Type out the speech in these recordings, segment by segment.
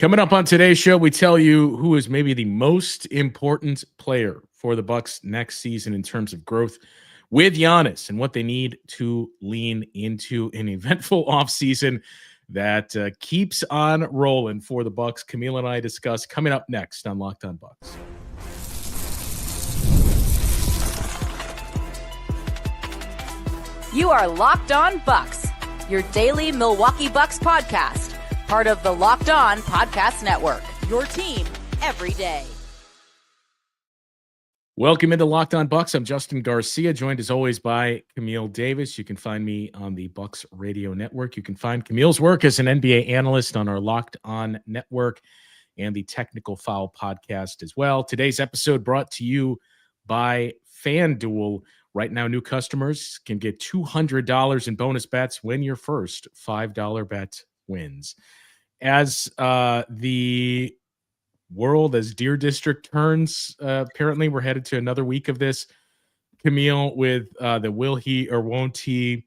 Coming up on today's show, we tell you who is maybe the most important player for the Bucks next season in terms of growth with Giannis and what they need to lean into an eventful offseason that keeps on rolling for the Bucks. Camille and I discuss coming up next on Locked On Bucks. You are Locked On Bucks, your daily Milwaukee Bucks podcast. Part of the Locked On Podcast Network, your team every day. Welcome into Locked On Bucks. I'm Justin Garcia, joined as always by Camille Davis. You can find me on the Bucks Radio Network. You can find Camille's work as an NBA analyst on our Locked On Network and the Technical Foul podcast as well. Today's episode brought to you by FanDuel. Right now, new customers can get $200 in bonus bets when your first $5 bet wins. As the world, as Deer District turns, apparently we're headed to another week of this, Camille, with the will he or won't he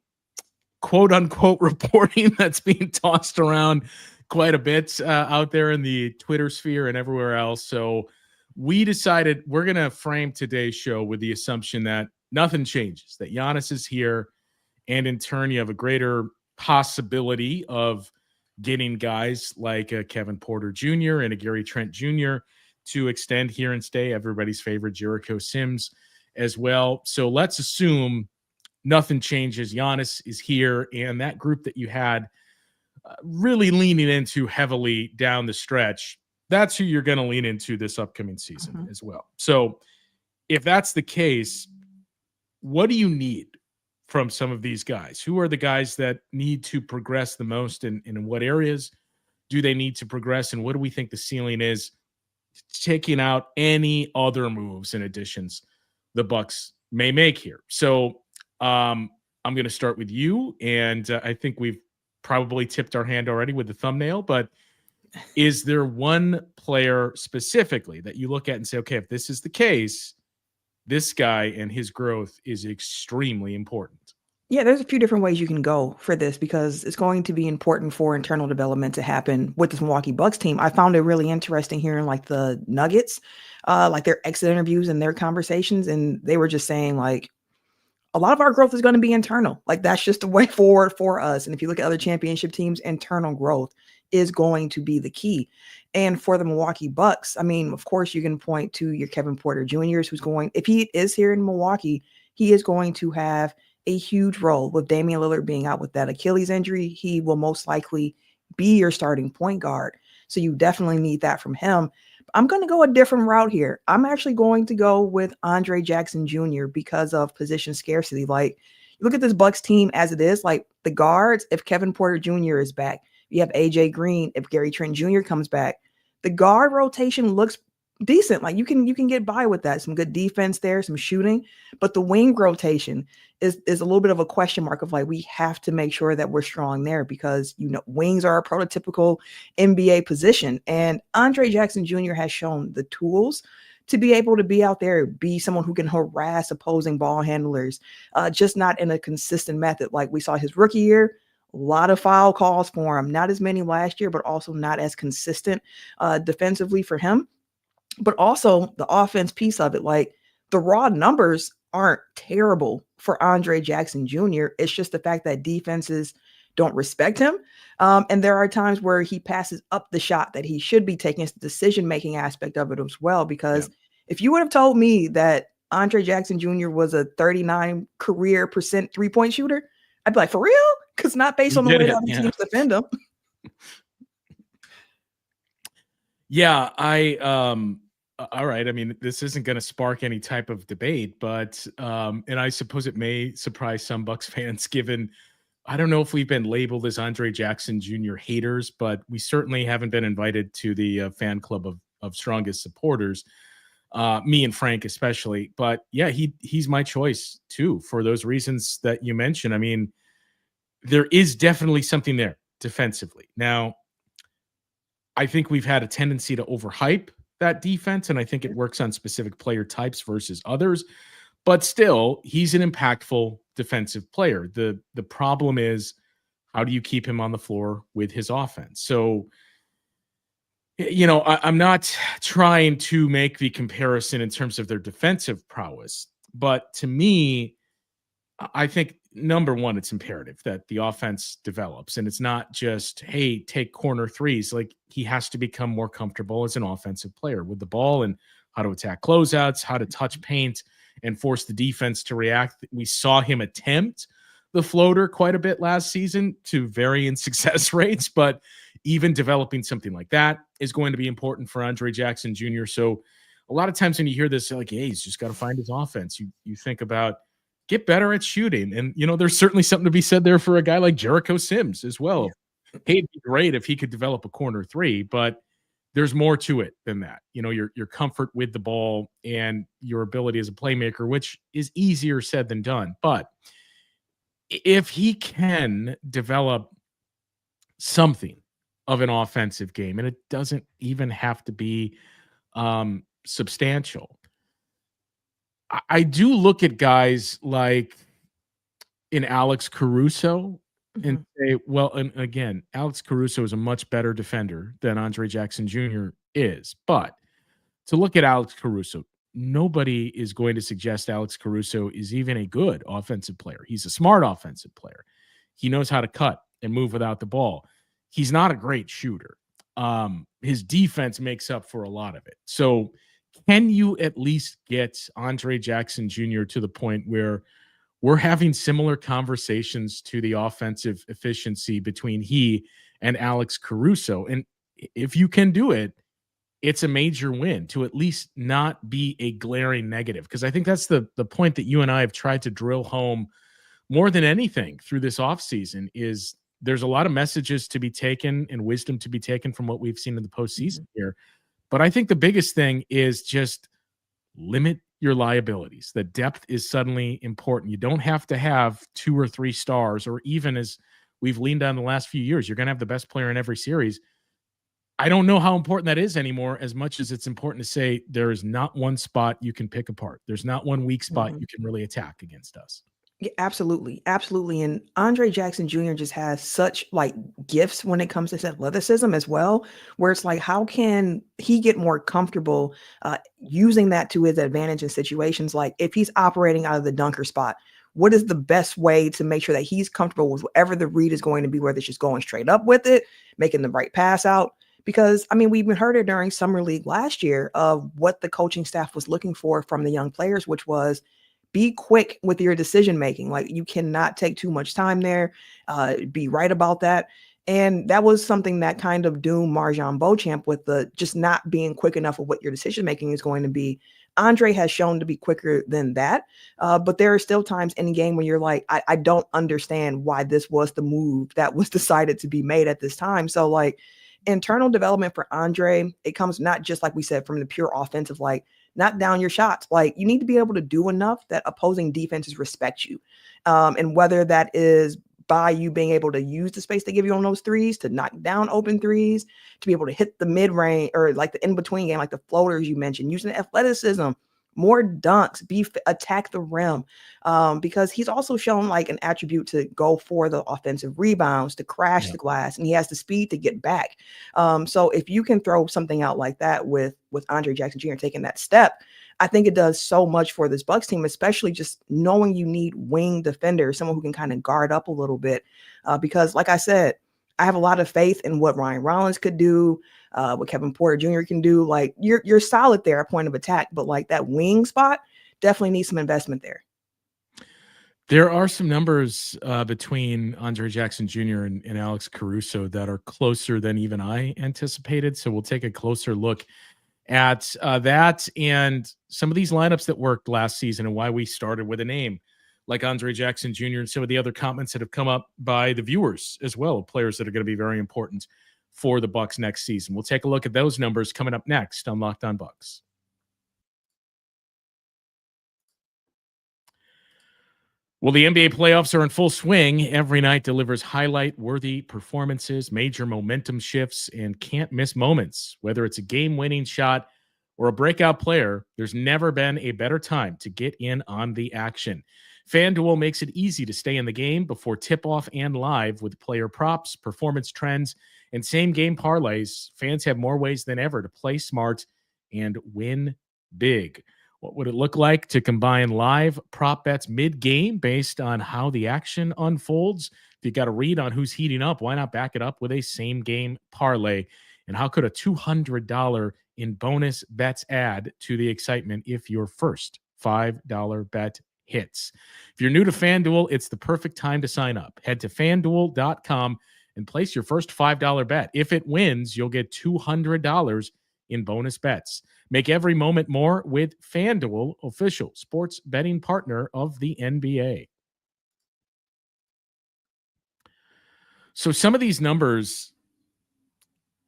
quote unquote reporting that's being tossed around quite a bit out there in the Twitter sphere and everywhere else. So we decided we're going to frame today's show with the assumption that nothing changes, that Giannis is here, and in turn you have a greater possibility of getting guys like Kevin Porter Jr. and a Gary Trent Jr. to extend here and stay. Everybody's favorite Jericho Sims as well. So let's assume nothing changes. Giannis is here, and that group that you had really leaning into heavily down the stretch, that's who you're going to lean into this upcoming season as well. So if that's the case, what do you need from some of these guys? Who are the guys that need to progress the most, and in what areas do they need to progress? And what do we think the ceiling is, taking out any other moves and additions the Bucks may make here? So I'm going to start with you. And I think we've probably tipped our hand already with the thumbnail, but is there one player specifically that you look at and say, okay, if this is the case, this guy and his growth is extremely important? Yeah, there's a few different ways you can go for this, because it's going to be important for internal development to happen with this Milwaukee Bucks team. I found it really interesting hearing like the Nuggets, like their exit interviews and their conversations. And they were just saying like, a lot of our growth is going to be internal. Like that's just the way forward for us. And if you look at other championship teams, internal growth is going to be the key. And for the Milwaukee Bucks, I mean, of course, you can point to your Kevin Porter Jr.'s, who's going, if he is here in Milwaukee, he is going to have a huge role with Damian Lillard being out with that Achilles injury. He will most likely be your starting point guard. So you definitely need that from him. I'm going to go a different route here. I'm actually going to go with Andre Jackson Jr. because of position scarcity. Like, look at this Bucks team as it is. Like the guards, if Kevin Porter Jr. is back, you have AJ Green. If Gary Trent Jr. comes back, the guard rotation looks decent. Like you can get by with that. Some good defense there, some shooting, but the wing rotation is a little bit of a question mark of like, we have to make sure that we're strong there because, you know, wings are a prototypical NBA position. And Andre Jackson Jr. has shown the tools to be able to be out there, be someone who can harass opposing ball handlers, just not in a consistent method. Like we saw his rookie year, a lot of foul calls for him, not as many last year, but also not as consistent defensively for him. But also the offense piece of it, like the raw numbers aren't terrible for Andre Jackson Jr. It's just the fact that defenses don't respect him. And there are times where he passes up the shot that he should be taking. It's the decision-making aspect of it as well, because if you would have told me that Andre Jackson Jr. was a 39% career three-point shooter, I'd be like, for real? Because not based on the way that other teams defend him. Yeah, all right. I mean, this isn't going to spark any type of debate, but and I suppose it may surprise some Bucks fans, given I don't know if we've been labeled as Andre Jackson Jr. haters, but we certainly haven't been invited to the fan club of strongest supporters. Me and Frank especially. But yeah, he's my choice too for those reasons that you mentioned. I mean, there is definitely something there defensively. Now, I think we've had a tendency to overhype that defense, and I think it works on specific player types versus others. But still, he's an impactful defensive player. The problem is, how do you keep him on the floor with his offense? So I'm not trying to make the comparison in terms of their defensive prowess, but to me, I think number one, it's imperative that the offense develops, and it's not just, hey, take corner threes. Like, he has to become more comfortable as an offensive player with the ball and how to attack closeouts, how to touch paint and force the defense to react. We saw him attempt the floater quite a bit last season to varying success rates, but even developing something like that is going to be important for Andre Jackson Jr. So a lot of times when you hear this, like, hey, he's just got to find his offense, you think about get better at shooting. And, there's certainly something to be said there for a guy like Jericho Sims as well. Yeah. Hey, it'd be great if he could develop a corner three, but there's more to it than that. Your comfort with the ball and your ability as a playmaker, which is easier said than done. But if he can develop something of an offensive game, and it doesn't even have to be substantial, I do look at guys like in Alex Caruso and say, well, and again, Alex Caruso is a much better defender than Andre Jackson Jr. is. But to look at Alex Caruso, nobody is going to suggest Alex Caruso is even a good offensive player. He's a smart offensive player. He knows how to cut and move without the ball. He's not a great shooter. His defense makes up for a lot of it. So can you at least get Andre Jackson Jr. to the point where we're having similar conversations to the offensive efficiency between he and Alex Caruso? And if you can do it, it's a major win to at least not be a glaring negative. Because I think that's the point that you and I have tried to drill home more than anything through this offseason is there's a lot of messages to be taken and wisdom to be taken from what we've seen in the postseason here. But I think the biggest thing is just limit your liabilities. The depth is suddenly important. You don't have to have 2 or 3 stars, or even as we've leaned on the last few years, you're going to have the best player in every series. I don't know how important that is anymore, as much as it's important to say there is not one spot you can pick apart. There's not one weak spot you can really attack against us. Yeah, absolutely. Absolutely. And Andre Jackson Jr. just has such like gifts when it comes to athleticism as well, where it's like, how can he get more comfortable using that to his advantage in situations like if he's operating out of the dunker spot? What is the best way to make sure that he's comfortable with whatever the read is going to be, whether it's just going straight up with it, making the right pass out? Because, I mean, we've heard it during Summer League last year of what the coaching staff was looking for from the young players, which was be quick with your decision making. Like, you cannot take too much time there. Be right about that. And that was something that kind of doomed Marjon Beauchamp with the just not being quick enough of what your decision making is going to be. Andre has shown to be quicker than that. But there are still times in the game when you're like, I don't understand why this was the move that was decided to be made at this time. So like internal development for Andre, it comes not just like we said from the pure offensive, like knock down your shots. Like you need to be able to do enough that opposing defenses respect you. And whether that is by you being able to use the space they give you on those threes to knock down open threes, to be able to hit the mid-range or like the in-between game, like the floaters you mentioned, using athleticism, more dunks, attack the rim, because he's also shown like an attribute to go for the offensive rebounds, to crash the glass, and he has the speed to get back. So if you can throw something out like that with Andre Jackson Jr. taking that step, I think it does so much for this Bucks team, especially just knowing you need wing defenders, someone who can kind of guard up a little bit. Because like I said, I have a lot of faith in what Ryan Rollins could do, what Kevin Porter Jr. can do. Like you're solid there at point of attack, but like that wing spot definitely needs some investment there. There are some numbers between Andre Jackson Jr. and Alex Caruso that are closer than even I anticipated. So we'll take a closer look at that and some of these lineups that worked last season and why we started with a name like Andre Jackson Jr. and some of the other comments that have come up by the viewers as well, players that are going to be very important for the Bucks next season. We'll take a look at those numbers coming up next on Locked On Bucks. Well, the NBA playoffs are in full swing. Every night delivers highlight-worthy performances, major momentum shifts, and can't-miss moments. Whether it's a game-winning shot or a breakout player, there's never been a better time to get in on the action. FanDuel makes it easy to stay in the game before tip-off and live with player props, performance trends, And same game parlays, fans have more ways than ever to play smart and win big. What would it look like to combine live prop bets mid-game based on how the action unfolds? If you got a read on who's heating up, why not back it up with a same game parlay? And how could a $200 in bonus bets add to the excitement if your first $5 bet hits? If you're new to FanDuel, it's the perfect time to sign up. Head to FanDuel.com and place your first $5 bet. If it wins, you'll get $200 in bonus bets. Make every moment more with FanDuel, official sports betting partner of the NBA. So some of these numbers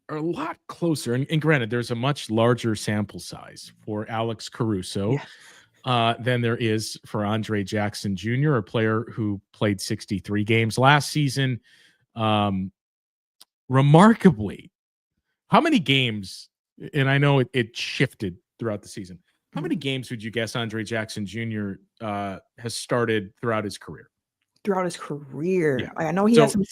are a lot closer. And granted, there's a much larger sample size for Alex Caruso than there is for Andre Jackson Jr., a player who played 63 games last season. Remarkably, how many games, and I know it shifted throughout the season, how many games would you guess Andre Jackson Jr. Has started throughout his career? Throughout his career? Yeah. I know he has some.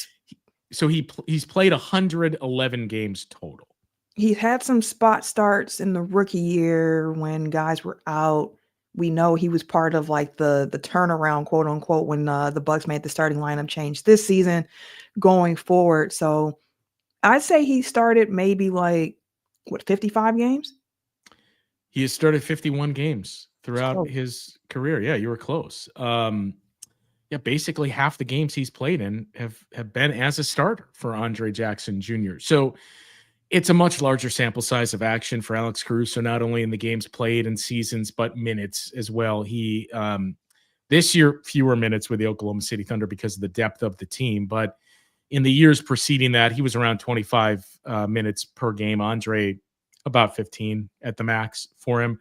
So he's played 111 games total. He had some spot starts in the rookie year when guys were out. We know he was part of like the turnaround, quote unquote, when the Bucks made the starting lineup change this season going forward. So I'd say he started maybe 55 games? He has started 51 games throughout his career. Yeah, you were close. Basically half the games he's played in have been as a starter for Andre Jackson Jr. So it's a much larger sample size of action for Alex Caruso, not only in the games played and seasons, but minutes as well. He this year, fewer minutes with the Oklahoma City Thunder because of the depth of the team. But in the years preceding that, he was around 25 minutes per game. Andre, about 15 at the max for him.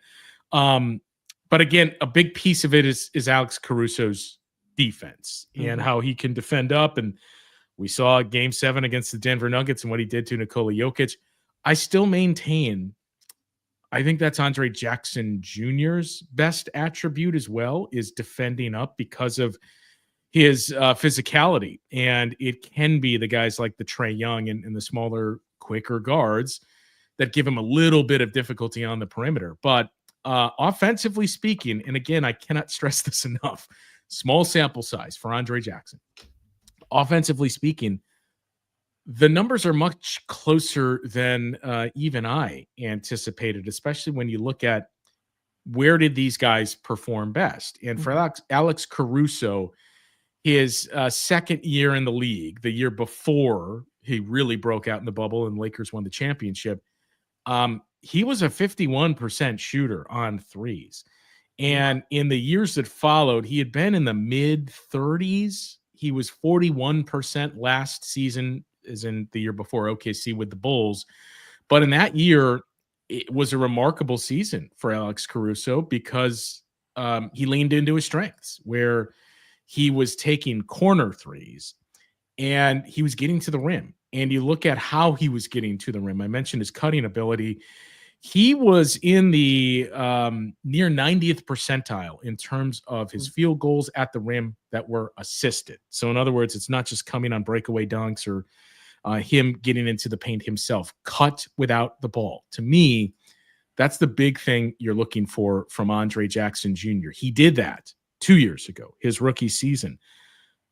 But again, a big piece of it is Alex Caruso's defense and how he can defend up. And we saw Game 7 against the Denver Nuggets and what he did to Nikola Jokic. I still maintain, I think that's Andre Jackson Jr.'s best attribute as well, is defending up because of his physicality. And it can be the guys like the Trae Young and the smaller, quicker guards that give him a little bit of difficulty on the perimeter. But offensively speaking, and again, I cannot stress this enough, small sample size for Andre Jackson. Offensively speaking, the numbers are much closer than even I anticipated, especially when you look at where did these guys perform best. And for Alex Caruso, his second year in the league, the year before he really broke out in the bubble and Lakers won the championship, he was a 51% shooter on threes. And in the years that followed, he had been in the mid 30s. He was 41% last season, as in the year before OKC with the Bulls. But in that year, it was a remarkable season for Alex Caruso because he leaned into his strengths, where he was taking corner threes and he was getting to the rim. And you look at how he was getting to the rim. I mentioned his cutting ability. He was in the near 90th percentile in terms of his field goals at the rim that were assisted. So in other words, it's not just coming on breakaway dunks or him getting into the paint himself. Cut without the ball. To me, that's the big thing you're looking for from Andre Jackson Jr. He did that 2 years ago, his rookie season.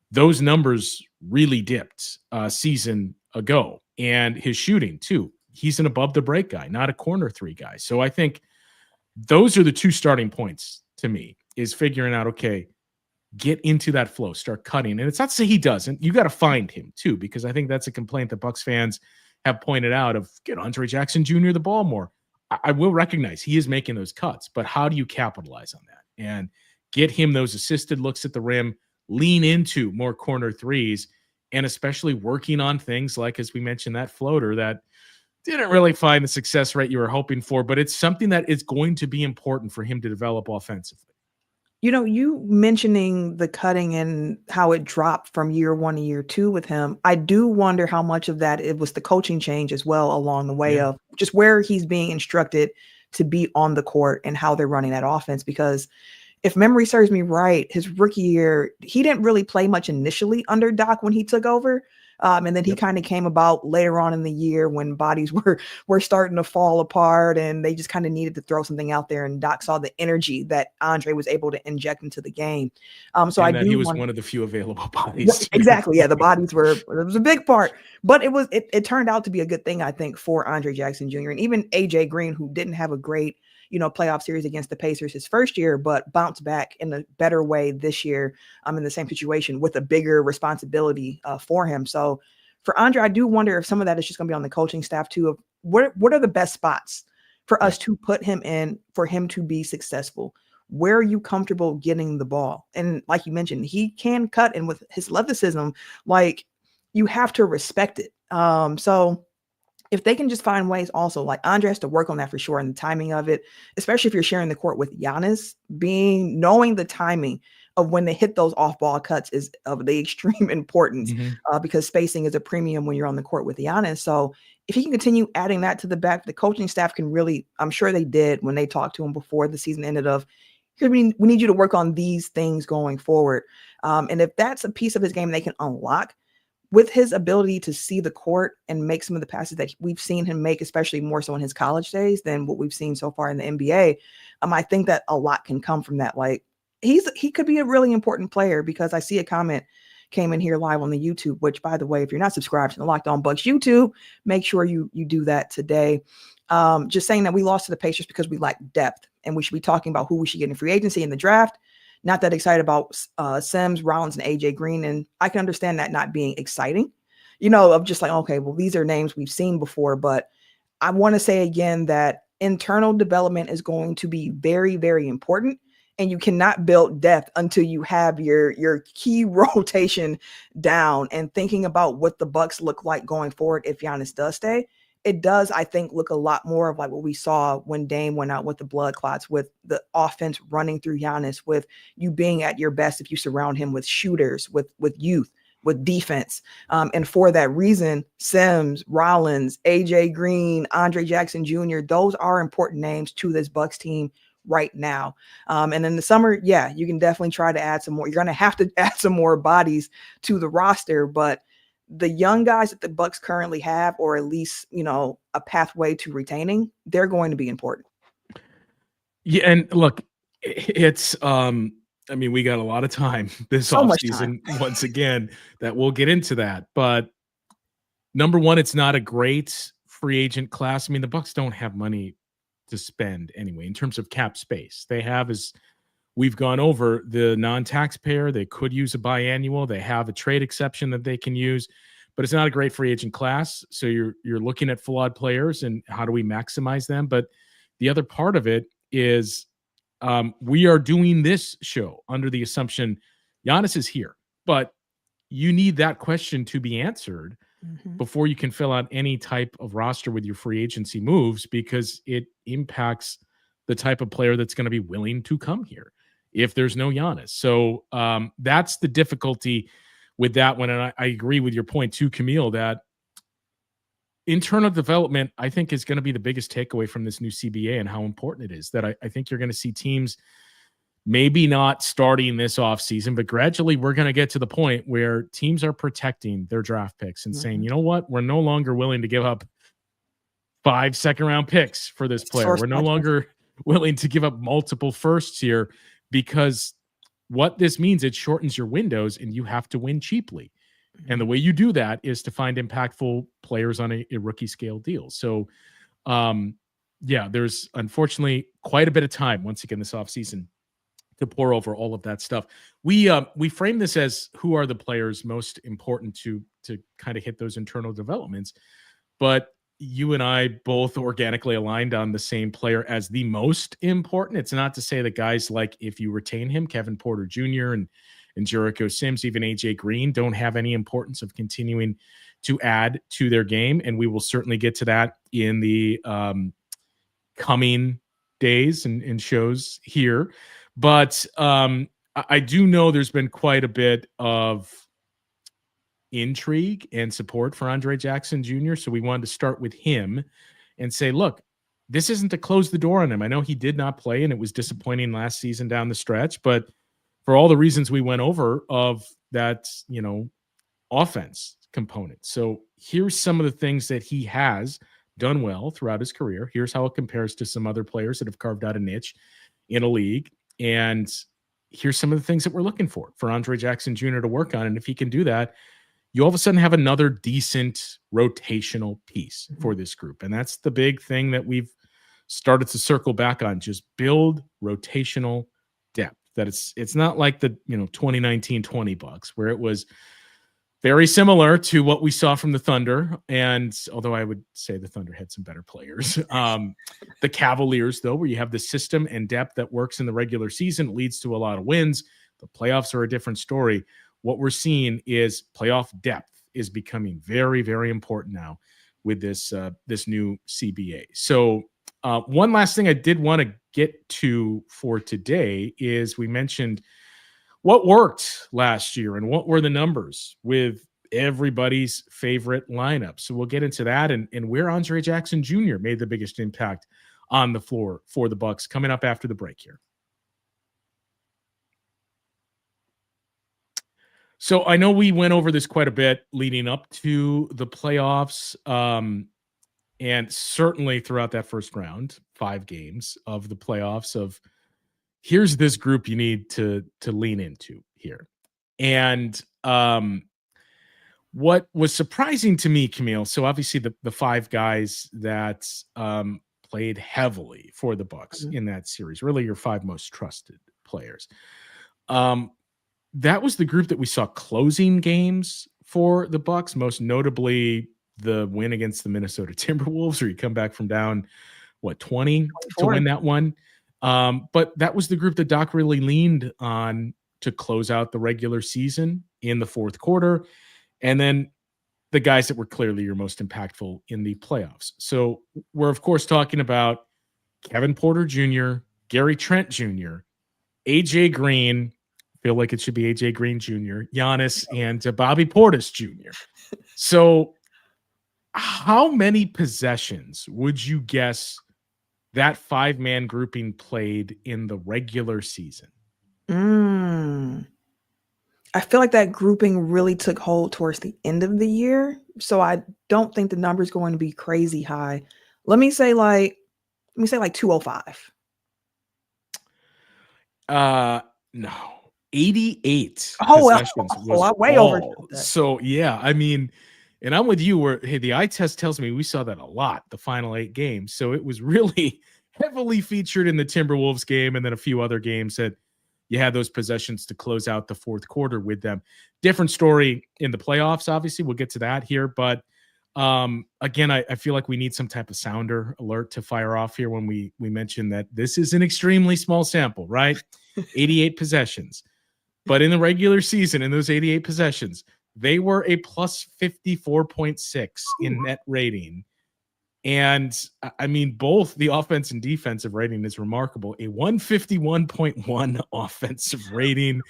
Those numbers really dipped a season ago. And his shooting, too. He's an above the break guy, not a corner three guy. So I think those are the two starting points to me, is figuring out, okay, get into that flow, start cutting. And it's not to say he doesn't. You got to find him too, because I think that's a complaint that Bucks fans have pointed out of get Andre Jackson Jr. the ball more. I will recognize he is making those cuts, but how do you capitalize on that and get him those assisted looks at the rim, lean into more corner threes, and especially working on things like, as we mentioned, that floater that didn't really find the success rate you were hoping for, but it's something that is going to be important for him to develop offensively. You know, you mentioning the cutting and how it dropped from year 1 to year 2 with him, I do wonder how much of that it was the coaching change as well along the way of just where he's being instructed to be on the court and how they're running that offense. Because if memory serves me right, his rookie year, he didn't really play much initially under Doc when he took over. And then he kind of came about later on in the year when bodies were starting to fall apart and they just kind of needed to throw something out there. And Doc saw the energy that Andre was able to inject into the game. So and he was one of the few available bodies. Exactly. Yeah, the bodies it was a big part, but it turned out to be a good thing, I think, for Andre Jackson Jr. and even AJ Green, who didn't have a great playoff series against the Pacers his first year, but bounced back in a better way this year. In the same situation with a bigger responsibility for him. So for Andre, I do wonder if some of that is just going to be on the coaching staff too. Of what are the best spots for us to put him in for him to be successful? Where are you comfortable getting the ball? And like you mentioned, he can cut, and with his athleticism, like you have to respect it. So if they can just find ways also, like Andre has to work on that for sure, and the timing of it, especially if you're sharing the court with Giannis, knowing the timing of when they hit those off-ball cuts is of the extreme importance because spacing is a premium when you're on the court with Giannis. So if he can continue adding that to the back, the coaching staff can really, I'm sure they did when they talked to him before the season ended, we need you to work on these things going forward. And if that's a piece of his game they can unlock, with his ability to see the court and make some of the passes that we've seen him make, especially more so in his college days than what we've seen so far in the NBA, I think that a lot can come from that. Like he could be a really important player, because I see a comment came in here live on the YouTube, which, by the way, if you're not subscribed to the Locked On Bucks YouTube, make sure you do that today. Just saying that we lost to the Pacers because we lack depth, and we should be talking about who we should get in free agency in the draft. Not that excited about Sims, Rollins, and AJ Green. And I can understand that not being exciting, of just like, okay, well, these are names we've seen before. But I want to say again that internal development is going to be very, very important. And you cannot build depth until you have your key rotation down. And thinking about what the Bucks look like going forward if Giannis does stay, it does, I think, look a lot more of like what we saw when Dame went out with the blood clots, with the offense running through Giannis, with you being at your best if you surround him with shooters, with youth, with defense. And for that reason, Sims, Rollins, AJ Green, Andre Jackson Jr., those are important names to this Bucks team right now. And in the summer, yeah, you can definitely try to add some more. You're going to have to add some more bodies to the roster, but the young guys that the Bucks currently have, or at least, a pathway to retaining, they're going to be important. Yeah. And look, it's, we got a lot of time this offseason, once again, that we'll get into that. But number one, it's not a great free agent class. The Bucks don't have money to spend anyway, in terms of cap space. They have, as we've gone over, the non-taxpayer. They could use a biannual. They have a trade exception that they can use, but it's not a great free agent class. So you're looking at flawed players and how do we maximize them? But the other part of it is we are doing this show under the assumption Giannis is here, but you need that question to be answered before you can fill out any type of roster with your free agency moves, because it impacts the type of player that's going to be willing to come here if there's no Giannis. So that's the difficulty with that one. And I agree with your point too, Camille, that internal development, I think, is going to be the biggest takeaway from this new CBA and how important it is. That I think you're going to see teams maybe not starting this offseason, but gradually we're going to get to the point where teams are protecting their draft picks and saying, you know what, we're no longer willing to give up 5 second-round picks for this player. We're no longer willing to give up multiple firsts here, because what this means, it shortens your windows and you have to win cheaply. And the way you do that is to find impactful players on a rookie scale deal. So, there's unfortunately quite a bit of time once again this offseason to pour over all of that stuff. We frame this as who are the players most important to kind of hit those internal developments, but you and I both organically aligned on the same player as the most important. It's not to say that guys like, if you retain him, Kevin Porter Jr. and Jericho Sims, even AJ Green, don't have any importance of continuing to add to their game. And we will certainly get to that in the coming days and shows here. But I do know there's been quite a bit of intrigue and support for Andre Jackson Jr. So we wanted to start with him and say, look, this isn't to close the door on him. I know he did not play and it was disappointing last season down the stretch, but for all the reasons we went over of that, offense, component. So here's some of the things that he has done well throughout his career. Here's how it compares to some other players that have carved out a niche in a league. And here's some of the things that we're looking for Andre Jackson Jr. to work on. And if he can do that, you all of a sudden have another decent rotational piece for this group. And that's the big thing that we've started to circle back on. Just build rotational depth. That it's not like the 2019-20 Bucks where it was very similar to what we saw from the Thunder. And although I would say the Thunder had some better players, the Cavaliers, though, where you have the system and depth that works in the regular season, leads to a lot of wins. The playoffs are a different story. What we're seeing is playoff depth is becoming very, very important now with this new CBA. So one last thing I did want to get to for today is we mentioned what worked last year and what were the numbers with everybody's favorite lineup. So we'll get into that and where Andre Jackson Jr. made the biggest impact on the floor for the Bucks coming up after the break here. So I know we went over this quite a bit leading up to the playoffs, and certainly throughout that first round, 5 games of the playoffs of here's this group you need to lean into here. And what was surprising to me, Camille, so obviously the 5 guys that played heavily for the Bucks in that series, really your 5 most trusted players. That was the group that we saw closing games for the Bucks, most notably the win against the Minnesota Timberwolves, where you come back from down, 20 to win that one. But that was the group that Doc really leaned on to close out the regular season in the fourth quarter. And then the guys that were clearly your most impactful in the playoffs. So we're, of course, talking about Kevin Porter Jr., Gary Trent Jr., AJ Green, feel like it should be AJ Green Jr., Giannis, and Bobby Portis Jr. So how many possessions would you guess that 5-man grouping played in the regular season? I feel like that grouping really took hold towards the end of the year. So I don't think the number is going to be crazy high. Let me say like 205. No. 88 possessions was way over that. So yeah, I mean, and I'm with you where the eye test tells me we saw that a lot the final 8 games. So it was really heavily featured in the Timberwolves game and then a few other games that you had those possessions to close out the fourth quarter with them. Different story in the playoffs, obviously. We'll get to that here, but again, I feel like we need some type of sounder alert to fire off here when we mention that this is an extremely small sample, right? 88 possessions. But in the regular season, in those 88 possessions, they were a plus 54.6 in net rating. And I mean, both the offense and defensive rating is remarkable. A 151.1 offensive rating.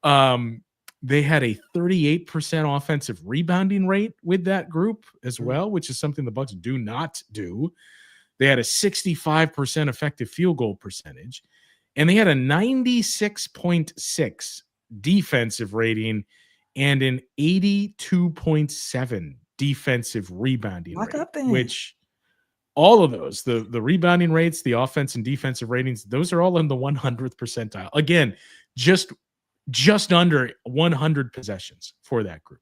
They had a 38% offensive rebounding rate with that group as well, which is something the Bucks do not do. They had a 65% effective field goal percentage, and they had a 96.6 defensive rating and an 82.7 defensive rebounding rate, which all of those, the rebounding rates, the offense and defensive ratings, those are all in the 100th percentile. Again, just under 100 possessions for that group.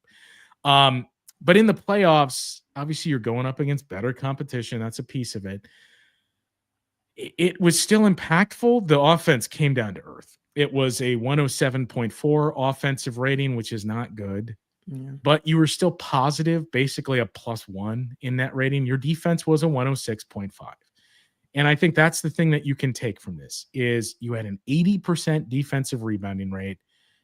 But in the playoffs, obviously you're going up against better competition. That's a piece of it. It was still impactful. The offense came down to earth. It was a 107.4 offensive rating, which is not good. Yeah. But you were still positive, basically a +1 in that rating. Your defense was a 106.5. And I think that's the thing that you can take from this is you had an 80% defensive rebounding rate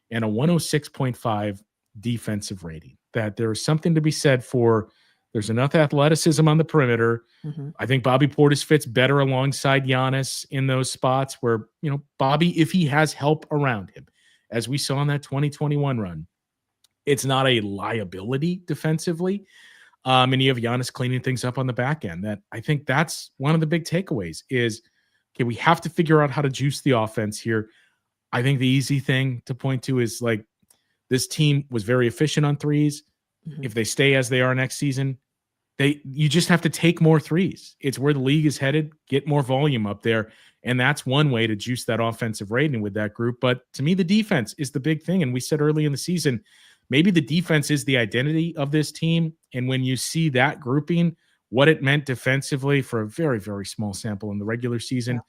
and a 106.5 defensive rating. That there's something to be said for there's enough athleticism on the perimeter. Mm-hmm. I think Bobby Portis fits better alongside Giannis in those spots where, Bobby, if he has help around him, as we saw in that 2021 run, it's not a liability defensively. And you have Giannis cleaning things up on the back end. That I think that's one of the big takeaways is, okay, we have to figure out how to juice the offense here. I think the easy thing to point to is like this team was very efficient on threes. If they stay as they are next season, you just have to take more threes. It's where the league is headed. Get more volume up there. And that's one way to juice that offensive rating with that group. But to me, the defense is the big thing. And we said early in the season, maybe the defense is the identity of this team. And when you see that grouping, what it meant defensively for a very, very small sample in the regular season,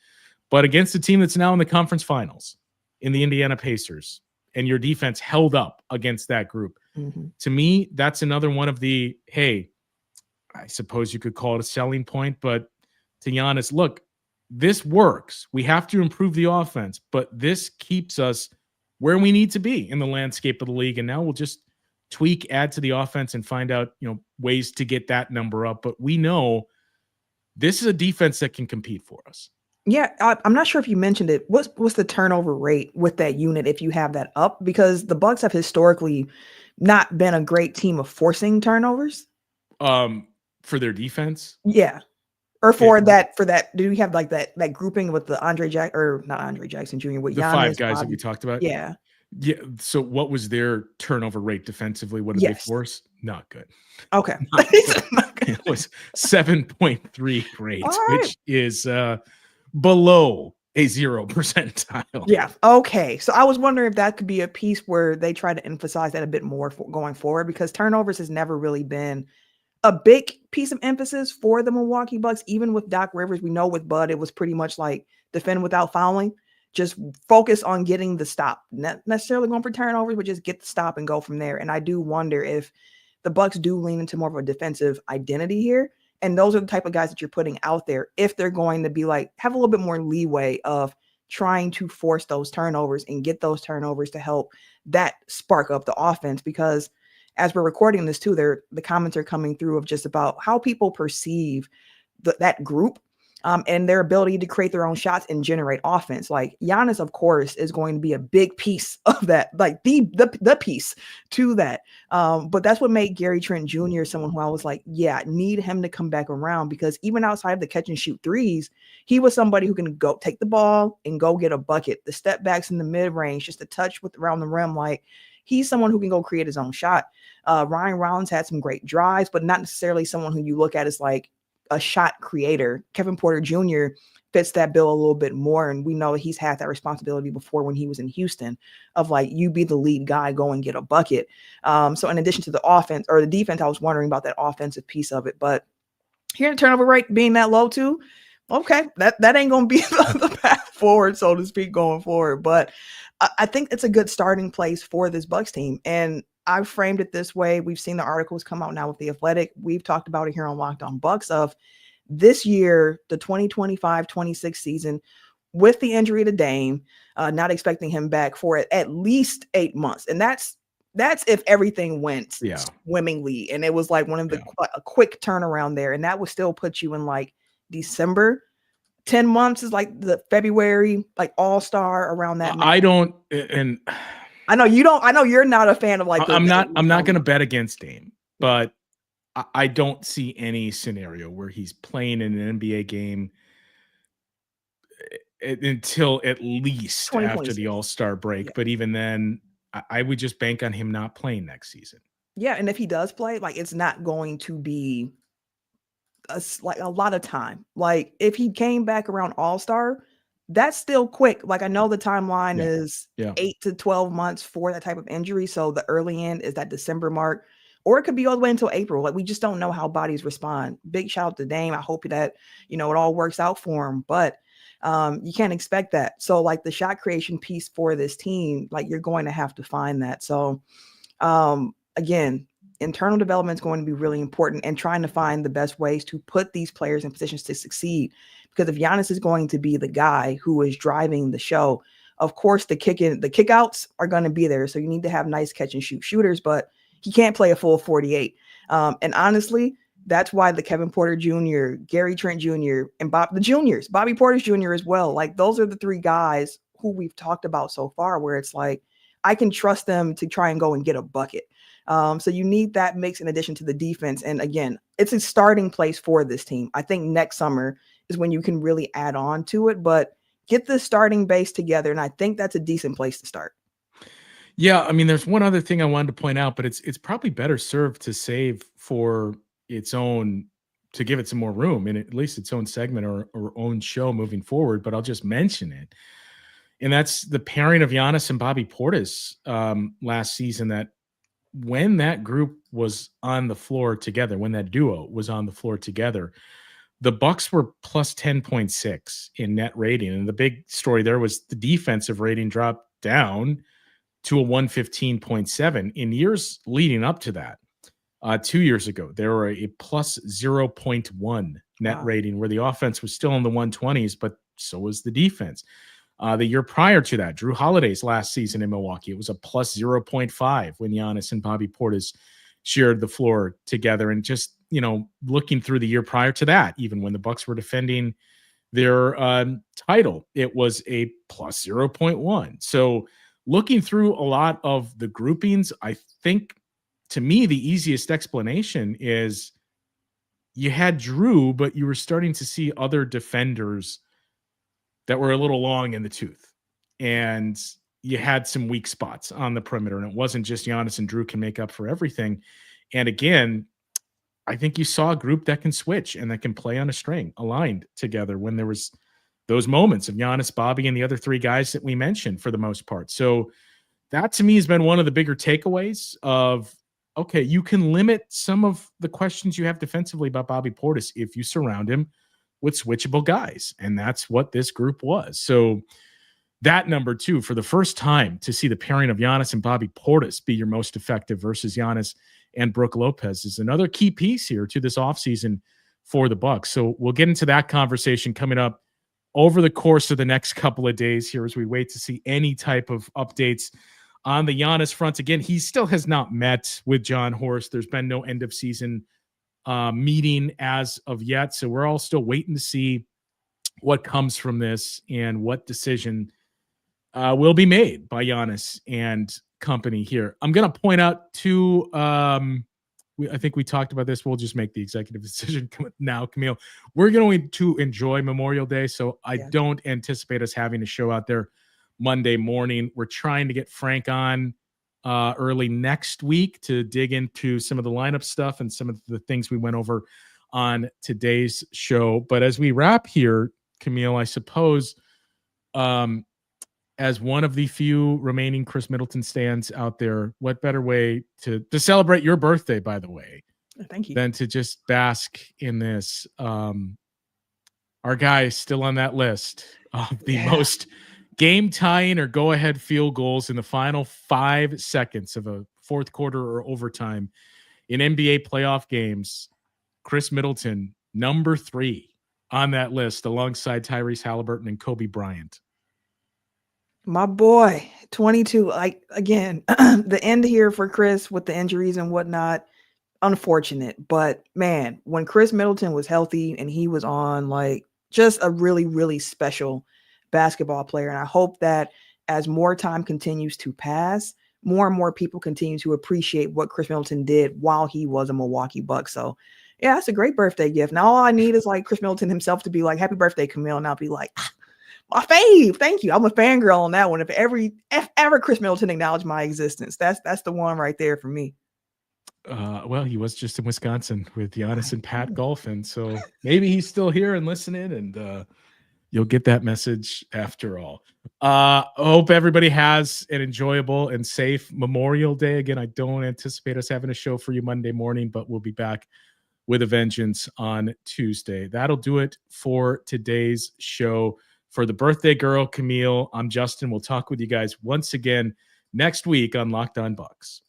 but against a team that's now in the conference finals in the Indiana Pacers, and your defense held up against that group. To me, that's another one of the, hey, I suppose you could call it a selling point, but to Giannis, look, this works. We have to improve the offense, but this keeps us where we need to be in the landscape of the league. And now we'll just tweak, add to the offense, and find out, ways to get that number up. But we know this is a defense that can compete for us. Yeah, I'm not sure if you mentioned it. What's the turnover rate with that unit if you have that up? Because the Bucks have historically not been a great team of forcing turnovers. For their defense? Yeah. Or for that, do you have like that grouping with the not Andre Jackson Jr. with the Giannis, 5 guys Bobby? that we talked about? Yeah. Yeah. So what was their turnover rate defensively? What did they force? Not good. Okay. Not good. It was 7.3 grades, which is below a 0 percentile. Yeah. Okay. So I was wondering if that could be a piece where they try to emphasize that a bit more going forward, because turnovers has never really been a big piece of emphasis for the Milwaukee Bucks. Even with Doc Rivers, we know with Bud, it was pretty much like defend without fouling. Just focus on getting the stop, not necessarily going for turnovers, but just get the stop and go from there. And I do wonder if the Bucks do lean into more of a defensive identity here. And those are the type of guys that you're putting out there if they're going to be like, have a little bit more leeway of trying to force those turnovers and get those turnovers to help that spark up the offense. Because as we're recording this too, the comments are coming through of just about how people perceive that group and their ability to create their own shots and generate offense. Like Giannis, of course, is going to be a big piece of that, like the piece to that. But that's what made Gary Trent Jr. someone who I was like, yeah, need him to come back around, because even outside of the catch and shoot threes, he was somebody who can go take the ball and go get a bucket. The step backs in the mid range, just a touch with around the rim, like he's someone who can go create his own shot. Ryan Rollins had some great drives, but not necessarily someone who you look at as like a shot creator. Kevin Porter Jr. fits that bill a little bit more. And we know he's had that responsibility before when he was in Houston of like, you be the lead guy, go and get a bucket. So in addition to the offense or the defense, I was wondering about that offensive piece of it, but here the turnover rate being that low too. Okay. That ain't going to be the path forward, so to speak, going forward. But I think it's a good starting place for this Bucks team. And I've framed it this way. We've seen the articles come out now with The Athletic. We've talked about it here on Locked On Bucks of this year, the 2025-26 season, with the injury to Dame, not expecting him back for at least 8 months. And that's if everything went swimmingly. And it was like one of the a quick turnaround there. And that would still put you in like December. 10 months is like the February, like all-star around that. I don't, and I know you don't. I know you're not a fan of like. I'm not going to bet against Dame, but I don't see any scenario where he's playing in an NBA game until at least after the All-Star break. Yeah. But even then, I would just bank on him not playing next season. Yeah, and if he does play, like it's not going to be like a lot of time. Like if he came back around All-Star, that's still quick. Like I know the timeline is 8 to 12 months for that type of injury. So the early end is that December mark, or it could be all the way until April. Like we just don't know how bodies respond. Big shout out to Dame. I hope that, it all works out for him, but you can't expect that. So like the shot creation piece for this team, like you're going to have to find that. So again, internal development is going to be really important, and trying to find the best ways to put these players in positions to succeed. Because if Giannis is going to be the guy who is driving the show, of course, the kickouts are going to be there. So you need to have nice catch and shoot shooters, but he can't play a full 48. And honestly, that's why the Kevin Porter Jr., Gary Trent Jr., and Bobby Portis Jr. as well. Like those are the three guys who we've talked about so far, where it's like, I can trust them to try and go and get a bucket. So you need that mix in addition to the defense. And again, it's a starting place for this team. I think next summer is when you can really add on to it, but get the starting base together. And I think that's a decent place to start. Yeah, I mean, there's one other thing I wanted to point out, but it's probably better served to save for its own, to give it some more room in at least its own segment or own show moving forward. But I'll just mention it, and that's the pairing of Giannis and Bobby Portis last season. That when that group was on the floor together, when that duo was on the floor together, the Bucks were plus 10.6 in net rating, and the big story there was the defensive rating dropped down to a 115.7. In years leading up to that, 2 years ago, there were a plus 0.1 net rating where the offense was still in the 120s, but so was the defense. The year prior to that, Drew Holiday's last season in Milwaukee, it was a plus 0.5 when Giannis and Bobby Portis shared the floor together. And just, looking through the year prior to that, even when the Bucks were defending their title, it was a plus 0.1. So looking through a lot of the groupings, I think, to me, the easiest explanation is you had Drew, but you were starting to see other defenders that were a little long in the tooth. And you had some weak spots on the perimeter. And it wasn't just Giannis and Drew can make up for everything. And again, I think you saw a group that can switch and that can play on a string aligned together when there was those moments of Giannis, Bobby, and the other three guys that we mentioned for the most part. So that to me has been one of the bigger takeaways of, okay, you can limit some of the questions you have defensively about Bobby Portis if you surround him with switchable guys. And that's what this group was. So that number two, for the first time to see the pairing of Giannis and Bobby Portis be your most effective versus Giannis and Brook Lopez is another key piece here to this offseason for the Bucks. So we'll get into that conversation coming up over the course of the next couple of days here as we wait to see any type of updates on the Giannis front. Again, he still has not met with John Horst. There's been no end of season meeting as of yet. So we're all still waiting to see what comes from this and what decision will be made by Giannis and company here. I'm going to point out two, I think we talked about this. We'll just make the executive decision now, Camille. We're going to enjoy Memorial Day, so I don't anticipate us having a show out there Monday morning. We're trying to get Frank on early next week to dig into some of the lineup stuff and some of the things we went over on today's show. But as we wrap here, Camille, I suppose as one of the few remaining Chris Middleton stands out there, what better way to celebrate your birthday, by the way, thank you, than to just bask in this. Our guy is still on that list of the most game-tying or go-ahead field goals in the final 5 seconds of a fourth quarter or overtime in NBA playoff games. Chris Middleton, number 3 on that list, alongside Tyrese Halliburton and Kobe Bryant. My boy, 22. Like, again, the end here for Chris with the injuries and whatnot, unfortunate. But man, when Chris Middleton was healthy and he was on, like, just a really, really special basketball player. And I hope that as more time continues to pass, more and more people continue to appreciate what Chris Middleton did while he was a Milwaukee Buck. So yeah, that's a great birthday gift. Now all I need is like Chris Middleton himself to be like, happy birthday, Camille. And I'll be like, my fave. Thank you. I'm a fangirl on that one. If ever Chris Middleton acknowledged my existence, that's the one right there for me. Well, he was just in Wisconsin with Giannis and Pat golfing. So maybe he's still here and listening, and you'll get that message after all. I hope everybody has an enjoyable and safe Memorial Day. Again, I don't anticipate us having a show for you Monday morning, but we'll be back with a vengeance on Tuesday. That'll do it for today's show. For the birthday girl, Camille, I'm Justin. We'll talk with you guys once again next week on Locked On Bucks.